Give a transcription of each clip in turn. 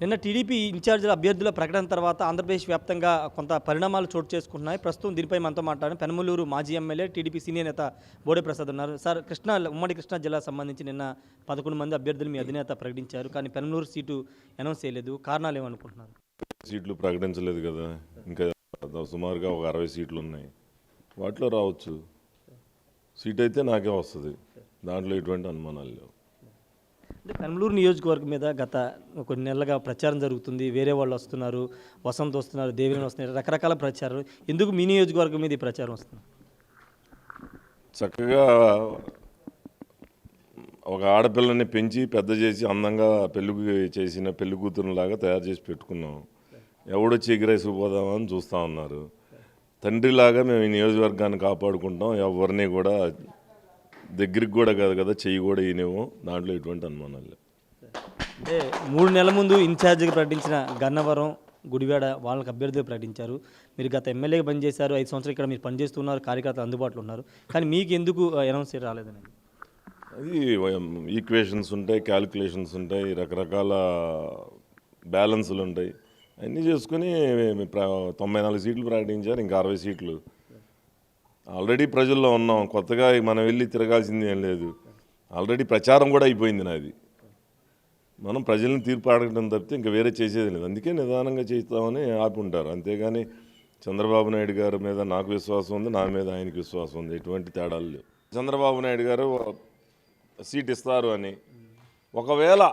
నిన్న టీడీపీ ఇన్ఛార్జీల అభ్యర్థుల ప్రకటన తర్వాత ఆంధ్రప్రదేశ్ వ్యాప్తంగా కొంత పరిణామాలు చోటు చేసుకుంటున్నాయి. ప్రస్తుతం దీనిపై మనతో మాట్లాడిన పెనమలూరు మాజీ ఎమ్మెల్యే టీడీపీ సీనియర్ నేత బోడే ప్రసాద్ ఉన్నారు. సార్, ఉమ్మడి కృష్ణా జిల్లా సంబంధించి నిన్న 11 మంది అభ్యర్థులు మీ అధినేత ప్రకటించారు. కానీ పెనమలూరు సీటు అనౌన్స్ చేయలేదు. కారణాలు ఏమనుకుంటున్నారు? సీట్లు ప్రకటించలేదు కదా, ఇంకా సుమారుగా ఒక 60 సీట్లు ఉన్నాయి. వాటిలో రావచ్చు. సీట్ అయితే నాకే వస్తుంది, దాంట్లో ఎటువంటి అనుమానాలు లేవు. అంటే పెనమలూరు నియోజకవర్గం మీద గత కొన్ని నెలలుగా ప్రచారం జరుగుతుంది. వేరే వాళ్ళు వస్తున్నారు, వసంత్ వస్తున్నారు, దేవిని వస్తున్నారు, రకరకాల ప్రచారం. ఎందుకు మీ నియోజకవర్గం మీద ఈ ప్రచారం వస్తుంది? చక్కగా ఒక ఆడపిల్లని పెంచి పెద్ద చేసి అందంగా చేసిన పెళ్లి కూతురులాగా తయారు చేసి పెట్టుకున్నాం. ఎవడొచ్చి ఎగిరేసిపోదామని చూస్తూ ఉన్నారు. తండ్రిలాగా మేము ఈ నియోజకవర్గాన్ని కాపాడుకుంటాం. ఎవరిని కూడా దగ్గరికి కూడా కాదు కదా, చెయ్యి కూడా ఈనేమో, దాంట్లో ఎటువంటి అనుమానాలు లేవు. అంటే 3 నెలల ముందు ఇన్ఛార్జిగా ప్రకటించిన గన్నవరం, గుడివాడ వాళ్ళకి అభ్యర్థులు ప్రకటించారు. మీరు గత ఎమ్మెల్యేగా పనిచేశారు, 5 సంవత్సరాలు ఇక్కడ మీరు పనిచేస్తున్నారు, కార్యకర్తలు అందుబాటులో ఉన్నారు. కానీ మీకు ఎందుకు అనౌన్స్ రాలేదని? అది ఈక్వేషన్స్ ఉంటాయి, క్యాలిక్యులేషన్స్ ఉంటాయి, రకరకాల బ్యాలెన్సులు ఉంటాయి. అన్నీ చేసుకుని 94 సీట్లు ప్రకటించారు. ఇంకా 60 సీట్లు ఆల్రెడీ ప్రజల్లో ఉన్నాం. కొత్తగా మనం వెళ్ళి తిరగాల్సింది ఏం లేదు. ఆల్రెడీ ప్రచారం కూడా అయిపోయింది నాది. మనం ప్రజలను తీర్పు అడగడం తప్పితే ఇంకా వేరే చేసేది లేదు. అందుకే నిదానంగా చేస్తామని ఆపి ఉంటారు. అంతేగాని చంద్రబాబు నాయుడు గారి మీద నాకు విశ్వాసం ఉంది, నా మీద ఆయనకి విశ్వాసం ఉంది. ఎటువంటి తేడాలు లేవు. చంద్రబాబు నాయుడు గారు సీట్ ఇస్తారు అని, ఒకవేళ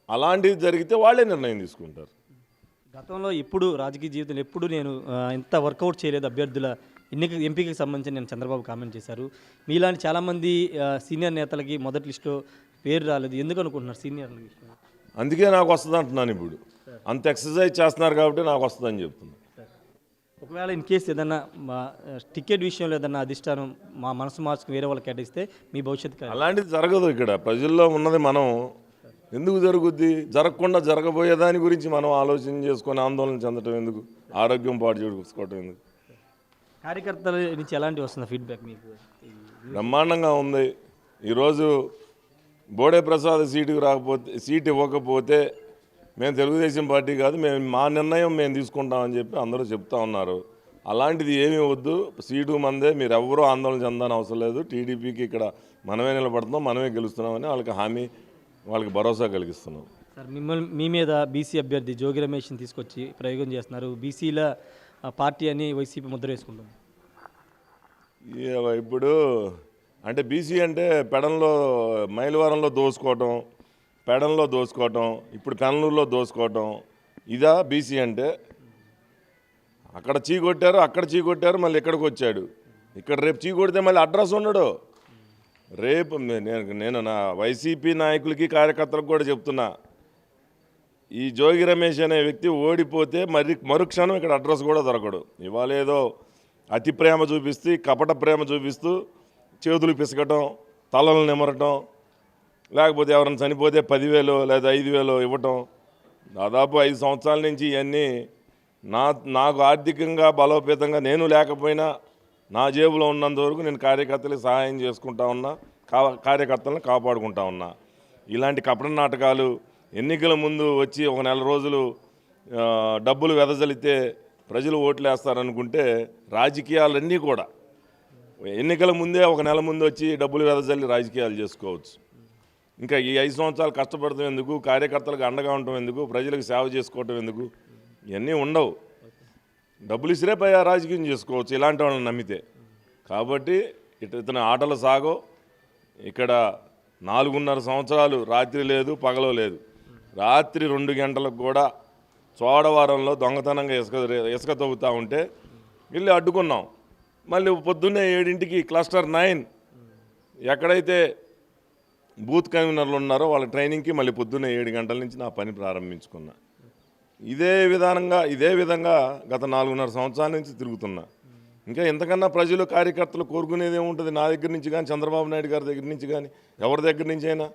అలాంటిది జరిగితే వాళ్ళే నిర్ణయం తీసుకుంటారు. గతంలో ఎప్పుడు రాజకీయ జీవితంలో ఎప్పుడు నేను ఇంత వర్కౌట్ చేయలేదు అభ్యర్థుల ఎంపికకి సంబంధించి నేను చంద్రబాబు కామెంట్ చేశారు. మీలాంటి చాలామంది సీనియర్ నేతలకి మొదటి లిస్టులో పేరు రాలేదు. ఎందుకు అనుకుంటున్నారు సీనియర్ల విషయం? అందుకే నాకు వస్తుంది అంటున్నాను. ఇప్పుడు అంత ఎక్సర్సైజ్ చేస్తున్నారు కాబట్టి నాకు వస్తుందని చెప్తున్నాను. ఒకవేళ ఇన్ కేసు ఏదన్నా టికెట్ విషయంలో ఏదన్నా అధిష్టానం మా మనసు మార్చుకుని వేరే వాళ్ళకి కేటాయిస్తే మీ భవిష్యత్తు అలాంటిది జరగదు. ఇక్కడ ప్రజల్లో ఉన్నది మనం. ఎందుకు జరుగుద్ది? జరగకుండా జరగబోయేదాని గురించి మనం ఆలోచన చేసుకొని ఆందోళన చెందటం ఎందుకు? ఆరోగ్యం పాటు చేసుకోవటం ఎందుకు? కార్యకర్తల నుంచి ఎలాంటి వస్తుంది ఫీడ్బ్యాక్ మీకు? బ్రహ్మాండంగా ఉంది. ఈరోజు బోడే ప్రసాద్ సీటు ఇవ్వకపోతే మేము తెలుగుదేశం పార్టీ కాదు, మా నిర్ణయం మేము తీసుకుంటామని చెప్పి అందరూ చెప్తా ఉన్నారు. అలాంటిది ఏమీ వద్దు, సీటు మందే, మీరు ఎవరూ ఆందోళన చెందాలని అవసరం లేదు. టీడీపీకి ఇక్కడ మనమే నిలబడుతున్నాం, మనమే గెలుస్తున్నామని వాళ్ళకి భరోసా కలిగిస్తున్నాం. సార్, మీ మీద బీసీ అభ్యర్థి జోగి రమేష్ని తీసుకొచ్చి ప్రయోగం చేస్తున్నారు. బీసీల పార్టీ అని వైసీపీ ముద్ర వేసుకుంటుంది. ఇప్పుడు అంటే బీసీ అంటే మైలవరంలో దోసుకోవటం, ఇప్పుడు పెనలూరులో దోసుకోవటం, ఇదా బీసీ అంటే? అక్కడ చీకొట్టారు, మళ్ళీ ఇక్కడికి వచ్చాడు. ఇక్కడ రేపు చీకొడితే మళ్ళీ అడ్రస్ ఉండడు. రేపు నేను నా వైసీపీ నాయకులకి కార్యకర్తలకు కూడా చెప్తున్నా, ఈ జోగి రమేష్ అనే వ్యక్తి ఓడిపోతే మరుక్షణం ఇక్కడ అడ్రస్ కూడా దొరకడు. ఇవాళ ఏదో అతి ప్రేమ చూపిస్తూ, కపట ప్రేమ చూపిస్తూ చేతులు పిసకటం, తలలు నిమరటం, లేకపోతే ఎవరైనా చనిపోతే 10,000 లేదా 5,000 ఇవ్వటం. దాదాపు 5 సంవత్సరాల నుంచి ఇవన్నీ నాకు ఆర్థికంగా బలోపేతంగా నేను లేకపోయినా నా జేబులో ఉన్నంత వరకు నేను కార్యకర్తలకు సహాయం చేసుకుంటా ఉన్నా, కార్యకర్తలను కాపాడుకుంటా ఉన్నా. ఇలాంటి కపట నాటకాలు ఎన్నికల ముందు వచ్చి ఒక నెల రోజులు డబ్బులు వెదజల్లితే ప్రజలు ఓట్లు వేస్తారనుకుంటే, రాజకీయాలన్నీ కూడా ఎన్నికల ముందే ఒక నెల ముందు వచ్చి డబ్బులు వెదజల్లి రాజకీయాలు చేసుకోవచ్చు. ఇంకా ఈ 5 సంవత్సరాలు కష్టపడటం ఎందుకు? కార్యకర్తలకు అండగా ఉండటం ఎందుకు? ప్రజలకు సేవ చేసుకోవటం ఎందుకు? ఇవన్నీ ఉండవు. డబ్బులు ఇసిరే రాజకీయం చేసుకోవచ్చు ఇలాంటి వాళ్ళని నమ్మితే. కాబట్టి ఇతని ఆటలు సాగో. ఇక్కడ 4.5 సంవత్సరాలు రాత్రి లేదు, పగలో లేదు. రాత్రి 2 గంటలకు కూడా చోడవరంలో దొంగతనంగా ఇసుక తవ్వుతూ ఉంటే వెళ్ళి అడ్డుకున్నాం. మళ్ళీ పొద్దున్నే 7ంటికి క్లస్టర్ 9 ఎక్కడైతే బూత్ కన్వీనర్లు ఉన్నారో వాళ్ళ ట్రైనింగ్కి మళ్ళీ పొద్దున్నే 7 గంటల నుంచి నా పని ప్రారంభించుకున్నా. ఇదే విధంగా గత 4.5 సంవత్సరాల నుంచి తిరుగుతున్నా. ఇంకా ఇంతకన్నా ప్రజలు కార్యకర్తలు కోరుకునేది ఏముంటుంది? నా దగ్గర నుంచి కానీ, చంద్రబాబు నాయుడు గారి దగ్గర నుంచి కానీ, ఎవరి దగ్గర నుంచి అయినా.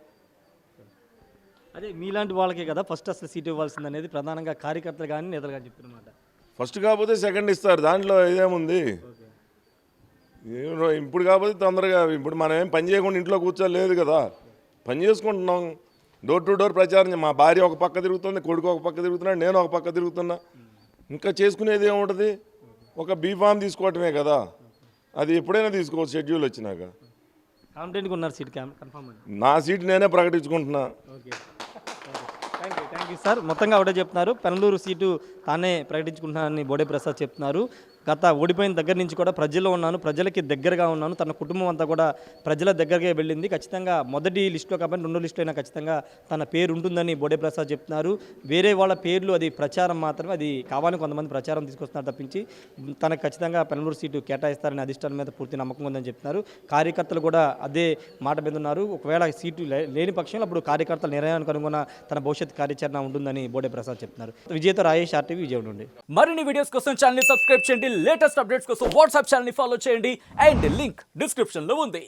అదే మీలాంటి వాళ్ళకే కదా ఫస్ట్ అసలు సీట్ ఇవ్వాల్సింది అనేది ప్రధానంగా కార్యకర్తలు కానీ నేతలు కానీ చెప్తున్నమాట. ఫస్ట్ కాకపోతే సెకండ్ ఇస్తారు, దాంట్లో ఇదేముంది? ఇప్పుడు కాకపోతే తొందరగా. ఇప్పుడు మనం ఏం పని చేయకుండా ఇంట్లో కూర్చోలేదు కదా, పని చేసుకుంటున్నాం. డోర్ టు డోర్ ప్రచారం మా భార్య ఒక పక్క తిరుగుతుంది, కొడుకు ఒక పక్క తిరుగుతున్నాడు, నేను ఒక పక్క తిరుగుతున్నా. ఇంకా చేసుకునేది ఏముంటుంది? ఒక బీఫామ్ తీసుకోవటమే కదా, అది ఎప్పుడైనా తీసుకోవచ్చు షెడ్యూల్ వచ్చినాక. కాన్ఫిడెంట్గా ఉన్నారు సీట్ కన్ఫర్మ్ అండి. నా సీట్ నేనే ప్రకటించుకుంటున్నా. Okay, thank you sir. మొత్తంగా ఒకటే చెప్తున్నారు, పెనమలూరు సీటు తానే ప్రకటించుకుంటున్నానని బోడే ప్రసాద్ చెప్తున్నారు. గత ఓడిపోయిన దగ్గర నుంచి కూడా ప్రజల్లో ఉన్నాను, ప్రజలకి దగ్గరగా ఉన్నాను, తన కుటుంబం అంతా కూడా ప్రజల దగ్గరగా వెళ్ళింది. ఖచ్చితంగా మొదటి లిస్టులో కాబట్టి రెండో లిస్టులో అయినా ఖచ్చితంగా తన పేరు ఉంటుందని బోడే ప్రసాద్ చెప్తున్నారు. వేరే వాళ్ళ పేర్లు అది ప్రచారం మాత్రమే, అది కావాలని కొంతమంది ప్రచారం తీసుకొస్తున్నారు తప్పించి తనకు ఖచ్చితంగా పెనమలూరు సీటు కేటాయిస్తారని అధిష్టానం మీద పూర్తి నమ్మకం ఉందని చెప్తున్నారు. కార్యకర్తలు కూడా అదే మాట మీద ఉన్నారు. ఒకవేళ సీటు లేని పక్షంలో అప్పుడు కార్యకర్తల నిర్ణయానికి అనుగుణ తన భవిష్యత్ కార్యాచరణ ఉంటుందని బోడే ప్రసాద్ చెప్తున్నారు. విజేత రాయేష్ RTV విజయవాడ నుండి. మరిన్ని వీడియోస్ కోసం ఛానల్ ని సబ్స్క్రైబ్ చేయండి, లేటెస్ట్ అప్డేట్స్ కోసం వాట్సాప్ ఛానల్ ని ఫాలో చేయండి అండ్ లింక్ డిస్క్రిప్షన్ లో ఉంది.